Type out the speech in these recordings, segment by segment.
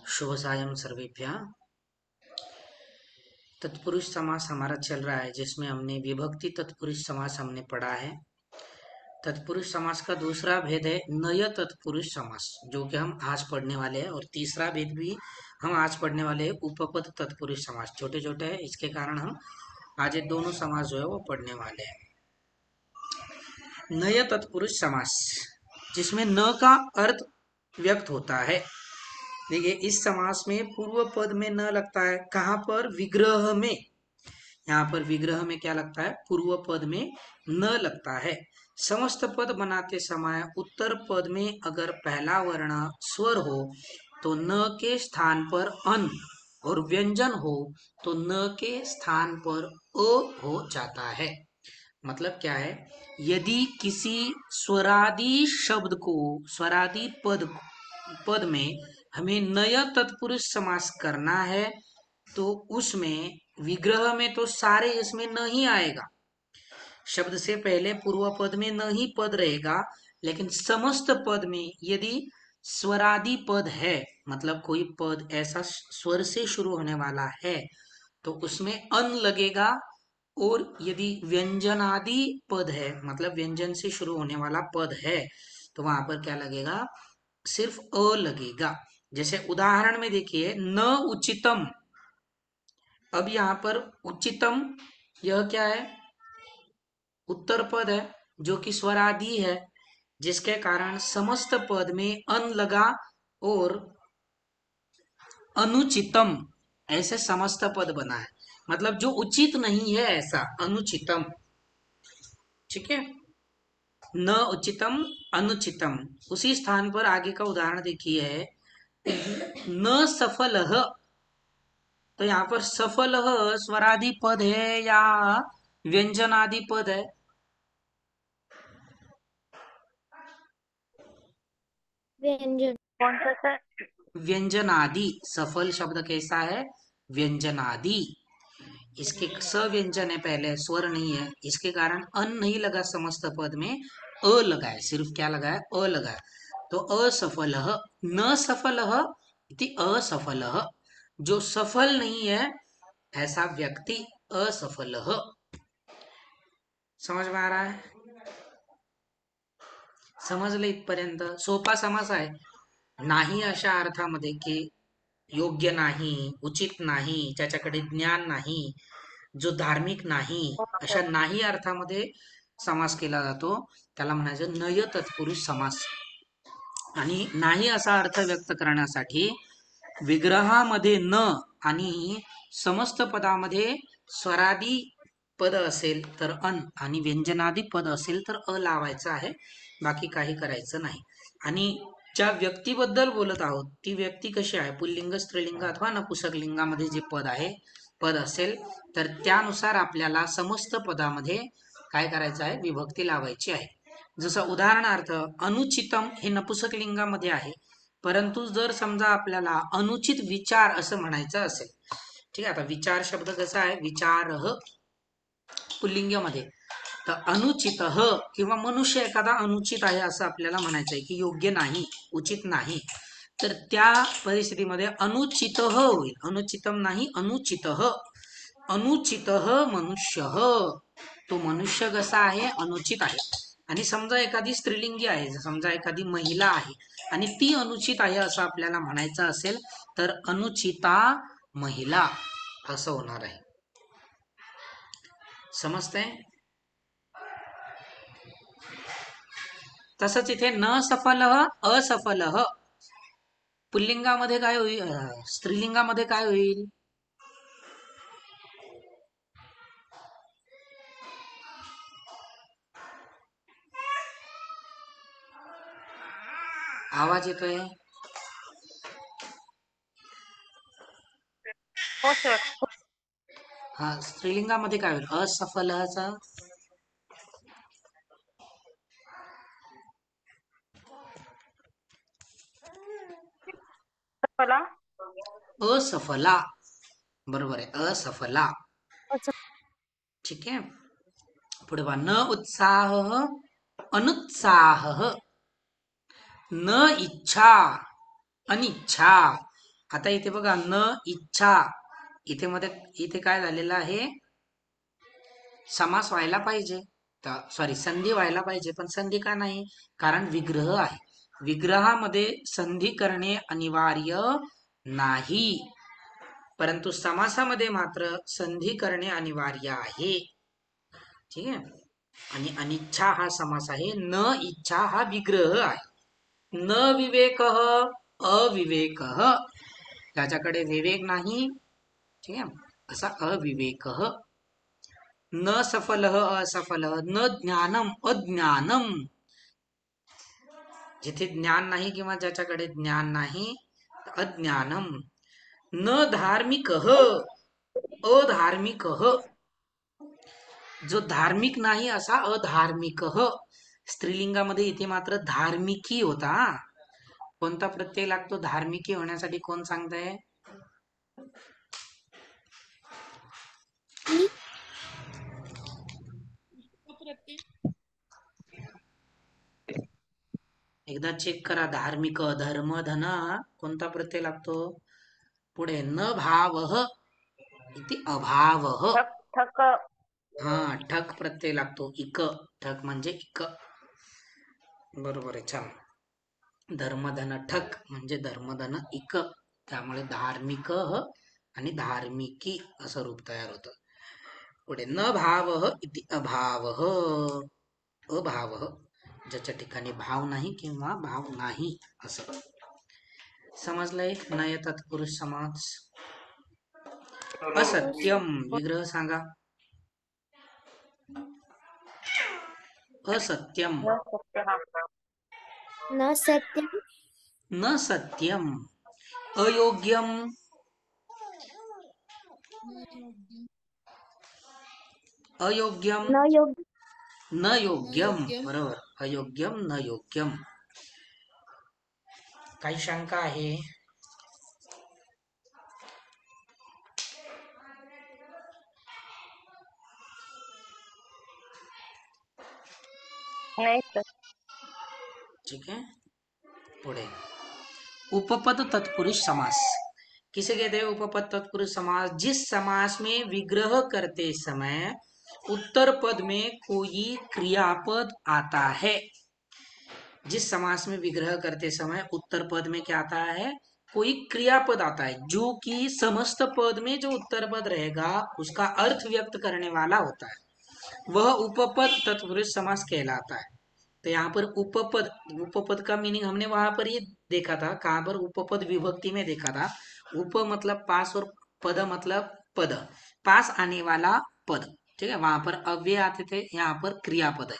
शुभ सायं सर्वेभ्यः। तत्पुरुष समास हमारा चल रहा है, जिसमें हमने विभक्ति तत्पुरुष समास हमने पढ़ा है। तत्पुरुष समास का दूसरा भेद है नय तत्पुरुष समास, जो कि हम आज पढ़ने वाले हैं। और तीसरा भेद भी हम आज पढ़ने वाले हैं, उपपद तत्पुरुष समास। छोटे छोटे हैं, इसके कारण हम आज ये दोनों समास जो है वो पढ़ने वाले हैं। नय तत्पुरुष समास, जिसमें न का अर्थ व्यक्त होता है। देखिए, इस समास में पूर्व पद में न लगता है। कहाँ पर? विग्रह में। यहाँ पर विग्रह में क्या लगता है? पूर्व पद में न लगता है। समस्त पद बनाते समय उत्तर पद में अगर पहला वर्ण स्वर हो तो न के स्थान पर अन, और व्यंजन हो तो न के स्थान पर अ हो जाता है। मतलब क्या है? यदि किसी स्वरादि शब्द को, स्वरादि पद में हमें नय तत्पुरुष समास करना है, तो उसमें विग्रह में तो सारे इसमें न ही आएगा। शब्द से पहले पूर्व पद में न ही पद रहेगा, लेकिन समस्त पद में यदि स्वरादि पद है, मतलब कोई पद ऐसा स्वर से शुरू होने वाला है, तो उसमें अन लगेगा। और यदि व्यंजनादि पद है, मतलब व्यंजन से शुरू होने वाला पद है, तो वहां पर क्या लगेगा? सिर्फ अ लगेगा। जैसे उदाहरण में देखिए, न उचितम। अब यहाँ पर उचितम, यह क्या है? उत्तर पद है, जो कि स्वरादि है, जिसके कारण समस्त पद में अन लगा। और अनुचितम, ऐसे समस्त पद बना है, मतलब जो उचित नहीं है, ऐसा अनुचितम। ठीक है, न उचितम, अनुचितम। उसी स्थान पर आगे का उदाहरण देखिए, न सफल। तो यहाँ पर सफल स्वरादि पद है या व्यंजनादि पद है? व्यंजन। कौन सा सर? व्यंजनादि। सफल शब्द कैसा है? व्यंजनादि। इसके स व्यंजन है, पहले स्वर नहीं है, इसके कारण अन नहीं लगा समस्त पद में, अ लगा है। सिर्फ क्या लगा है? अ लगा है। तो असफल, न सफल इति असफल। जो सफल नहीं है, ऐसा व्यक्ति असफल। समझ में आ रहा है? समजलं इथपर्यंत? सोपा समास आहे. नाही अशा अर्थामध्ये की योग्य नाही, उचित नाही, ज्याच्याकडे ज्ञान नाही, जो धार्मिक नाही, अशा नाही अर्थामध्ये समास केला जातो, त्याला म्हणायचं नय तत्पुरुष समास. आणि नाही असा अर्थ व्यक्त करण्यासाठी विग्रहामध्ये न आणि समस्त पदामध्ये स्वरादी पद असेल तर अन, आणि व्यंजनादी पद असेल तर अ लावायचं आहे. बाकी काही करायचं नाही. आणि ज्या व्यक्तीबद्दल बोलत आहोत, ती व्यक्ती कशी आहे? पुल्लिंग, स्त्रीलिंग अथवा नपुसक लिंगामध्ये जे पद असेल, तर त्यानुसार आपल्याला समस्त पदामध्ये काय करायचं आहे? विभक्ती लावायची आहे. जसं उदाहरणार्थ, अनुचितम हे नपुसक लिंगामध्ये आहे, परंतु जर समजा आपल्याला अनुचित विचार असं म्हणायचं असेल, ठीक आहे, आता विचार शब्द कसा आहे? विचार पुल्लिंगामध्ये. तर अनुचित किंवा मनुष्य एखादा अनुचित आहे असं आपल्याला म्हणायचं आहे, की योग्य नाही, उचित नाही, तर त्या परिस्थितीमध्ये अनुचित होईल. अनुचितम नाही, अनुचित. अनुचित मनुष्य, तो मनुष्य कसा आहे? अनुचित आहे. आणि समजा एखादी स्त्रीलिंगी आहे, समजा एखादी महिला आहे आणि ती अनुचित आहे असं आपल्याला म्हणायचं असेल, तर अनुचिता महिला असं होणार आहे. समजतंय? तसंच इथे न सफल, असफल. पुल्लिंगामध्ये काय होईल? स्त्रीलिंगामध्ये काय होईल? आवाज येतोय? हो सर. हा, स्त्रीलिंगामध्ये काय होईल? असफलचा मला असफला. बरोबर आहे, असफला. अच्छा. ठीक आहे, पुढे बघा. न उत्साह, अनुत्साह. न इच्छा, अनिच्छा. आता इथे बघा न इच्छा, इथे काय झालेलं आहे, समास व्हायला पाहिजे, सॉरी संधी व्हायला पाहिजे, पण संधी का नाही, कारण विग्रह आहे. विग्रहामध्ये संधी करणे अनिवार्य नाही, परंतु समासामध्ये मात्र संधी करणे अनिवार्य आहे. ठीक आहे. आणि अनिच्छा हा समास आहे, न इच्छा हा विग्रह आहे. न विवेक अविवेक, त्याच्याकडे विवेक नाही, ठीक आहे, असा अविवेक. न सफल असफल, न ज्ञानम अज्ञानम, जिथे ज्ञान नाही किंवा ज्याच्याकडे ज्ञान नाही, अज्ञानम. न धार्मिक अधार्मिक, जो धार्मिक नाही असा अधार्मिक. स्त्रीलिंगामध्ये इथे मात्र धार्मिकी होता. कोणता प्रत्यय लागतो धार्मिकी होण्यासाठी, कोण सांगताय? एकदा चेक करा. धार्मिक, धर्म, धन, कोणता प्रत्यय लागतो पुढे? न भाव इति अभाव. ठक हा, ठक प्रत्यय लागतो, इक. ठक म्हणजे इक, बरोबर आहे, छान. धर्मधन ठक म्हणजे धर्मधन इक, त्यामुळे धार्मिक आणि धार्मिकी असं रूप तयार होतं. पुढे न भाव इति अभाव. अभाव, ज्याच्या ठिकाणी भाव नाही किंवा भाव नाही असं. समजलंय? नय तत्पुरुष समास. असत्यम, विग्रह सांगा. असत्यम, न सत्यम न सत्यम. अयोग्यम, अयोग्यम, न योग्य न योग्यम, बरोबर, अयोग्यम न योग्यम. काही शंका आहे? नाही सर. ठीक है. पुढे उपपद तत्पुरुष समास. किसे कहते हैं उपपद तत्पुरुष समास? जिस समास में विग्रह करते समय उत्तर पद में कोई क्रियापद आता है. जिस समास में विग्रह करते समय उत्तर पद में क्या आता है? कोई क्रियापद आता है, जो कि समस्त पद में जो उत्तर पद रहेगा उसका अर्थ व्यक्त करने वाला होता है, वह उपपद तत्पुरुष समास कहलाता है. तो यहाँ पर उपपद, उपपद का मीनिंग हमने वहां पर ये देखा था, कहां पर? उपपद विभक्ति में देखा था. उप मतलब पास और पद मतलब पद, पास आने वाला पद, ठीक है, वहां पर अव्यय आते थे, यहाँ पर क्रियापद है.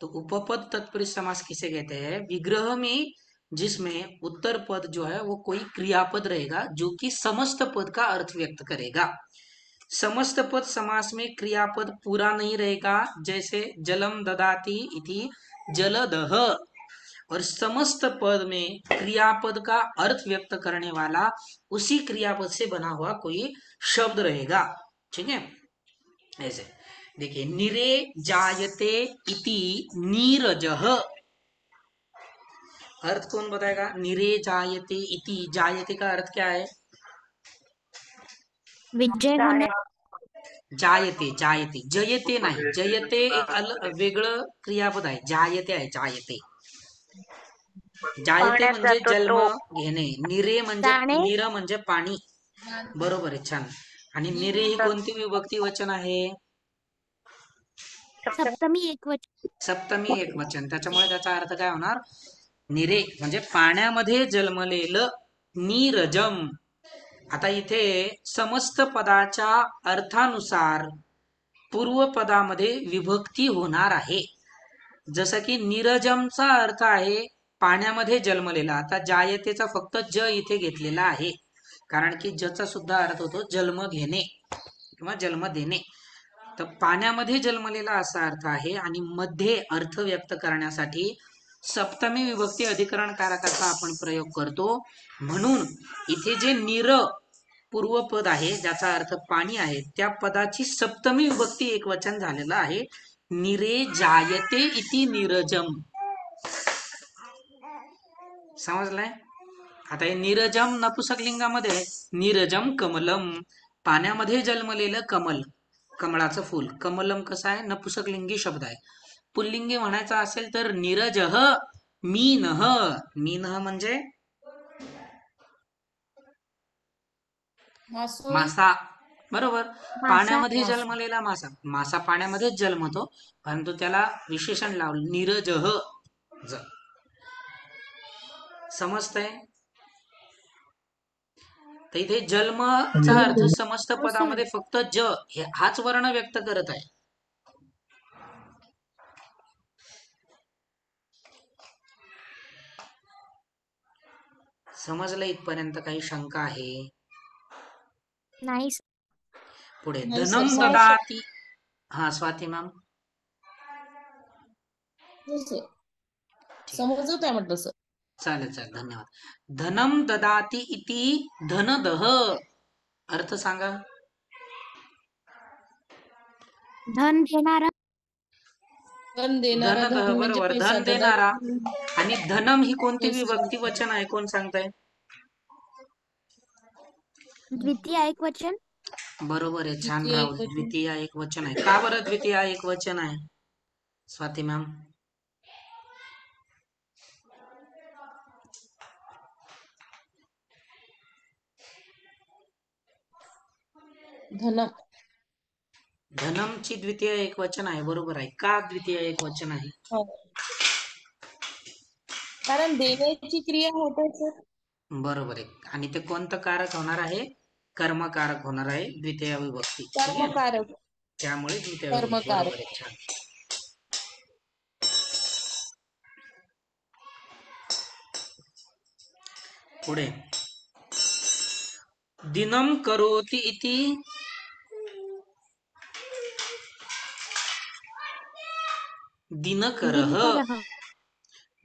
तो उपपद तत्पुरुष समास किसे कहते हैं? विग्रह में जिसमें उत्तर पद जो है वो कोई क्रियापद रहेगा, जो कि समस्त पद का अर्थ व्यक्त करेगा. समस्त पद समास में क्रियापद पूरा नहीं रहेगा, जैसे जलम ददाति इति जलदह, और समस्त पद में क्रियापद का अर्थ व्यक्त करने वाला उसी क्रियापद से बना हुआ कोई शब्द रहेगा. ठीक है, ऐसे देखिए, निरे जायते इति नीरजः, अर्थ कौन बताएगा? निरे जायते इति, जायते का अर्थ क्या है? विजय होणे. जायते, जायते, जयते नाही, जयते एक वेगळं क्रियापद आहे, जायते आहे, जायते. जायते पाण्यात म्हणजे जातो जन्म तो. घेणे, निरे म्हणजे जाणे निर म्हणजे पाणी, बरोबर आहे, छान. आणि निरे ही कोणती विभक्ती वचन आहे? सप्तमी एकवचन. सप्तमी एकवचन, त्याच्यामुळे त्याचा अर्थ काय होणार? निरे म्हणजे पाण्यामध्ये जन्मलेलं, नीरजम. आता इथे समस्त पदाच्या अर्थानुसार पूर्व पदामध्ये विभक्ती होणार आहे. जसं की नीरजमचा अर्थ आहे पाण्यामध्ये जन्मलेला. आता जायतेचा फक्त ज इथे घेतलेला आहे, कारण की जचा सुद्धा अर्थ होतो जन्म घेणे किंवा जन्म देणे. तर पाण्यामध्ये जन्मलेला असा अर्थ आहे, आणि मध्ये अर्थ व्यक्त करण्यासाठी सप्तमी विभक्ती अधिकरण कारकाचा आपण प्रयोग करतो. म्हणून इथे जे नीर पूर्वपद आहे, ज्याचा अर्थ पाणी आहे, त्या पदाची सप्तमी विभक्ती एकवचन झालेलं आहे, निरे जायते इति नीरजम. समजलंय? आता हे नीरजम नपुसकलिंगामध्ये आहे. नीरजम कमलम, पाण्यामध्ये जन्मलेलं कमल, कमळाचं फूल. कमलम कसं आहे, नपुसकलिंगी शब्द आहे. पुल्लिंगी म्हणायचा असेल तर नीरजः मीनः. मीनः म्हणजे मासोळी. मासा, बरोबर. मासा. पाण्यामध्ये मासा. जन्मलेला मासा. मासा पाण्यामध्येच जन्मतो, परंतु त्याला विशेषण लावलं नीरजः. समजतंय? तर इथे जन्मचा अर्थ समस्त हो सर. पदामध्ये फक्त ज हाच वर्ण व्यक्त करत आहे. समजलं इथपर्यंत? काही शंका आहे? नाही सर. पुढे नाही धनम सर, ददाती. हा स्वाती मॅम. समजत आहे म्हटलं सर. चालेल चालेल, धन्यवाद. धनम ददाती इति धनदः. अर्थ सांगा. धन देणारा. धन देणारा, धनदः, धन म्हणजे बरोबर, पैसा. धन देणारा. आणि धनम ही कोणती पैसा. विभक्ती वचन आहे, कोण सांगताय? द्वितीय एक वचन. बरोबर आहे, छान द्वितीय राव. एक वचन. द्वितीय एक वचन आहे. का बरं द्वितीय एक वचन आहे स्वाती मॅम? धनम. धनमची द्वितीय एक वचन आहे, बरोबर आहे. का द्वितीय एक वचन आहे? हो. कारण देण्याची क्रिया होते सर. बरोबर आहे. आणि ते कोणतं कारक होणार आहे? कर्मकारक होणार आहे, द्वितीय विभक्ती. ठीक आहे, कर्मकारक. त्यामुळे द्वितीय विभक्ती. कर्मकारक. बरोबर आहे, छान. पुढे दिनम करोति इति दिनकरः. दिनकरः.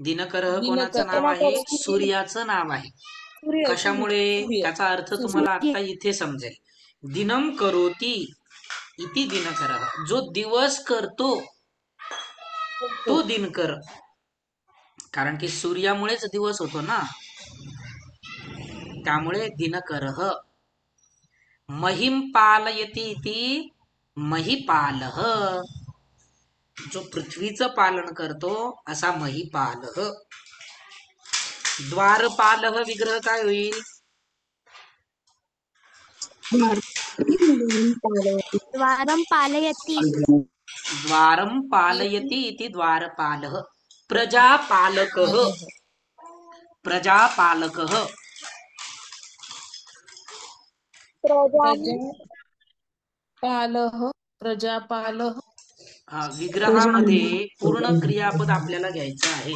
दिनकरः कोणाचं दिनकर. नाव आहे? सूर्याचं नाव आहे. सूर्य. कशामुळे? सूर्य. त्याचा अर्थ सूर्य. तुम्हाला आता इथे समजेल. दिनम करोति इति दिनकरः, जो दिवस करतो तो दिनकर. कारण की सूर्यामुळेच दिवस होतो ना, त्यामुळे दिनकरः. महिम पालयति इति महिपालः, जो पृथ्वीचं पालन करतो असा महिपालः. द्वारपालः विग्रह काय होईल? द्वारं पालयति. द्वारं पालयति इति द्वारपालः. प्रजापालकः. प्रजापालकः. पालः. प्रजापालः. विग्रहामध्ये पूर्ण क्रियापद आपल्याला घ्यायचं आहे.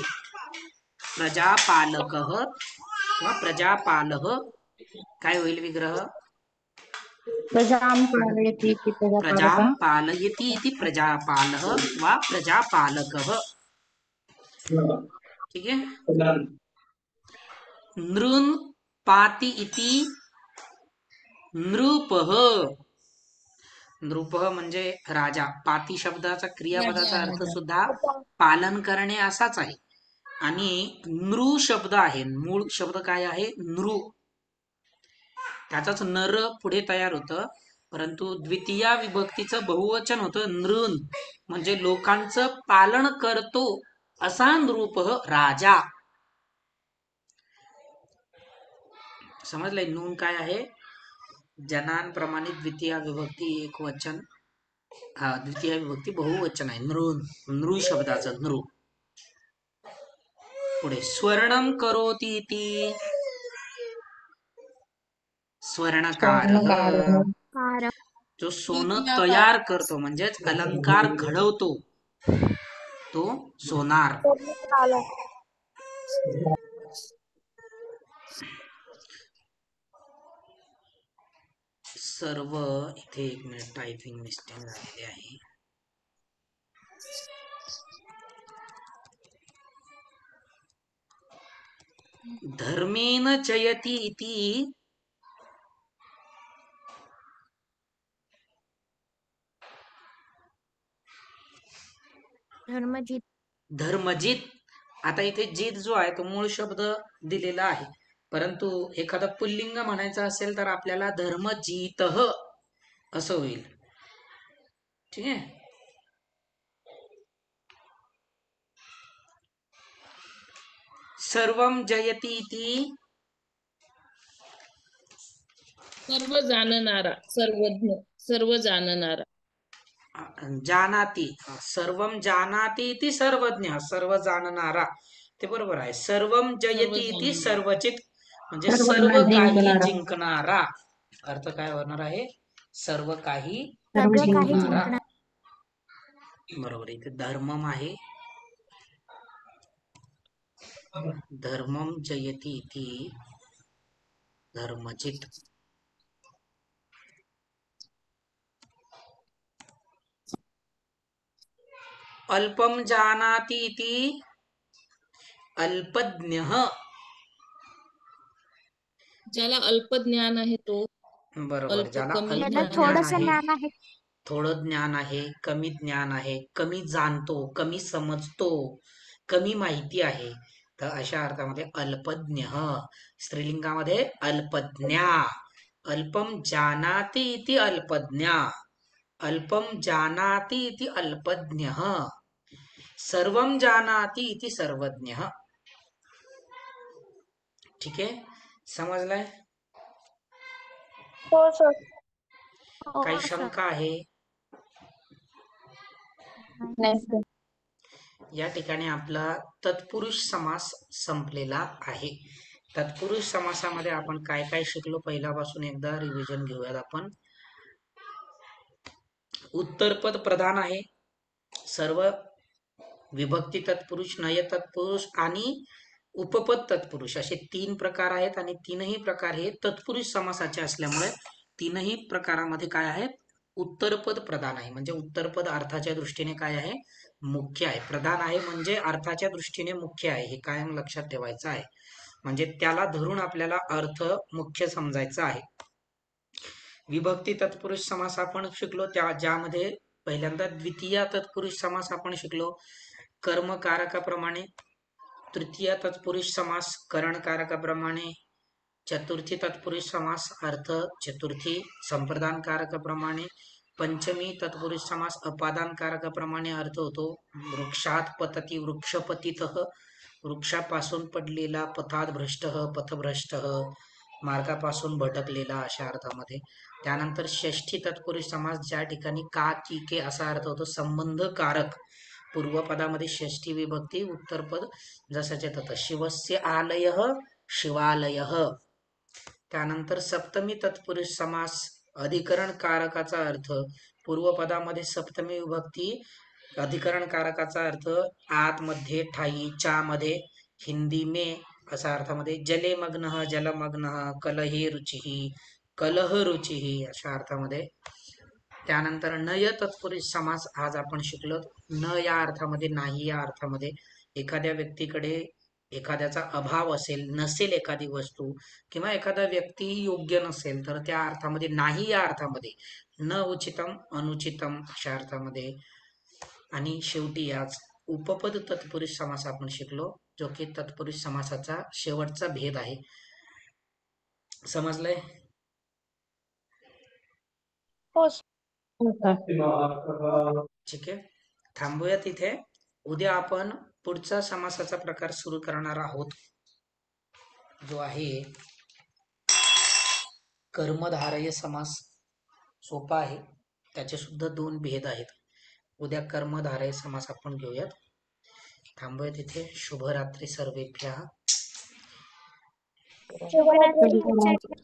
प्रजापालकः किंवा प्रजापालः काय होईल विग्रह? प्रजां पालयति इति प्रजां प्रजापालकः. पालयति इति प्रजापालः वा प्रजापालकः. ठीक है. नृन् पाति इति नृपः. नृपः म्हणजे राजा. पाती शब्दाचा क्रियापदाचा अर्थ सुद्धा पालन करणे असाच आहे. आणि नृ शब्द आहे, मूळ शब्द काय आहे? नृ. त्याचाच नर पुढे तयार होतं, परंतु द्वितीय विभक्तीचं बहुवचन होतं नृन, म्हणजे लोकांचं पालन करतो असा नृपः राजा. समजलंय? नून काय आहे? जनांप्रमाणे द्वितीय विभक्ती एक वचन, हा द्वितीय विभक्ती बहुवचन आहे. नृ, नृ शब्दाचं नृ. पुढे स्वर्णम करोति इति स्वर्णकारः. कार. जो सोनं तयार करतो म्हणजेच अलंकार घडवतो तो सोनार. सर्व इथे एक मिनिट टायपिंग मिस्टेक झालेली आहे. धर्मेण जयति इति धर्मजित. धर्मजित. आता इथे जित जो आहे तो मूळ शब्द दिलेला आहे, परंतु एखादं पुल्लिंग म्हणायचं असेल तर आपल्याला धर्मजितः असं होईल. ठीक आहे. सर्वम जयती इति सर्व जाणणारा, सर्वज्ञ, सर्व जाणणारा. जानाती, सर्वम जानाती इति सर्वज्ञ, सर्व जाणणारा, ते बरोबर आहे. सर्वम सर्व जयती इति जाणणारा. सर्वचित, म्हणजे सर्वांना सर्व काही जिंकणारा. जिंकणारा. अर्थ काय होणार आहे? सर्व काही सर्व सगळं काही जिंकणारा. जिंकणार. बरोबर. इथे धर्मम आहे. धर्मम जयती इति धर्मचित. अल्पम जानाति इति अल्पज्ञः. ज्याला अल्प ज्ञान आहे तो, बरोबर. अल्प ज्याला कमी अल्प त्याला ज्ञान ज्ञान थोडस आहे, ज्ञान आहे. थोडं ज्ञान आहे, कमी ज्ञान आहे, कमी जाणतो, कमी समजतो, कमी माहिती आहे, तर अशा अर्थामध्ये अल्पज्ञ. स्त्रीलिंगामध्ये अल्पज्ञा. अल्पम जानाति इति अल्पज्ञा, अल्पम जानाति इति अल्पज्ञः, सर्वम जानाति इति सर्वज्ञः. ठीक आहे, समजलंय? हो काही सर. शंका आहे? नाही सर. या ठिकाणी आपला तत्पुरुष समास संपलेला आहे. तत्पुरुष समासामध्ये आपण काय काय शिकलो पहिल्यापासून एकदा रिव्हिजन घेऊयात आपण. उत्तरपद प्रधान आहे. सर्व विभक्ती तत्पुरुष, नय तत्पुरुष आणि उपपद तत्पुरुष असे 3 प्रकार आहेत आणि तीनही प्रकार हे तत्पुरुष समासाचे असल्यामुळे तीनही प्रकारामध्ये काय आहे? उत्तरपद प्रधान आहे. म्हणजे उत्तरपद अर्थाच्या दृष्टीने काय आहे? मुख्य आहे. प्रधान आहे म्हणजे अर्थाच्या दृष्टीने मुख्य आहे, हे कायम लक्षात ठेवायचं आहे. म्हणजे त्याला धरून आपल्याला अर्थ मुख्य समजायचा आहे. विभक्ती तत्पुरुष समास आपण शिकलो, ज्यामध्ये पहिल्यांदा द्वितीय तत्पुरुष समास आपण शिकलो कर्मकारकाप्रमाणे, तृतीय तत्पुरुष समास करणकारकाप्रमाणे, चतुर्थी तत्पुरुष समास अर्थ चतुर्थी संप्रदानकारकाप्रमाणे, पंचमी तत्पुरुष समास अपादानकारकाप्रमाणे अर्थ होतो. वृक्षात पतती वृक्षपतितः, वृक्षापासून पडलेला, पथात भ्रष्ट पथभ्रष्ट, मार्गापासून भटकलेला अशा अर्थामध्ये. त्यानंतर षष्ठी तत्पुरुष समास ज्या ठिकाणी का की के असा अर्थ होतो, संबंधकारक. पूर्वपदामध्ये षष्ठी विभक्ती, उत्तरपद जसाच्या तसं. शिवस्य आलयः शिवालयः. त्यानंतर सप्तमी तत्पुरुष समास अधिकरण कारकाचा अर्थ, पूर्वपदामध्ये सप्तमी विभक्ती, अधिकरण कारकाचा अर्थ आतमध्ये ठाई, चा मध्ये, हिंदी में असा अर्थामध्ये. जले मग्न जलमग्न, कलहे रुचिः कलह रुचिः अशा अर्थामध्ये. त्यानंतर नय तत्पुरुष समास आज आपण शिकलो. न या अर्थामध्ये, नाही या अर्थामध्ये. एखाद्या व्यक्तीकडे एखाद्याचा अभाव असेल, नसेल एखादी वस्तू, किंवा एखादा व्यक्ती योग्य नसेल, तर त्या अर्थामध्ये नाही या अर्थामध्ये. न उचितम अनुचितम अशा अर्थामध्ये. आणि शेवटी आज उपपद तत्पुरुष समास आपण शिकलो, जो की तत्पुरुष समासाचा शेवटचा भेद आहे. समजलंय? हो ठीक आहे, थांबूया तिथे. उद्या आपण पुढचा समासाचा प्रकार सुरू करणार आहोत, जो आहे कर्मधारय समास. सोपा आहे, त्याचे सुद्धा 2 भेद आहेत. उद्या कर्मधारय समास आपण घेऊयात. थांबूया तिथे. शुभरात्री सर्वेभ्यः. शुभरात्री. शुभरात्री.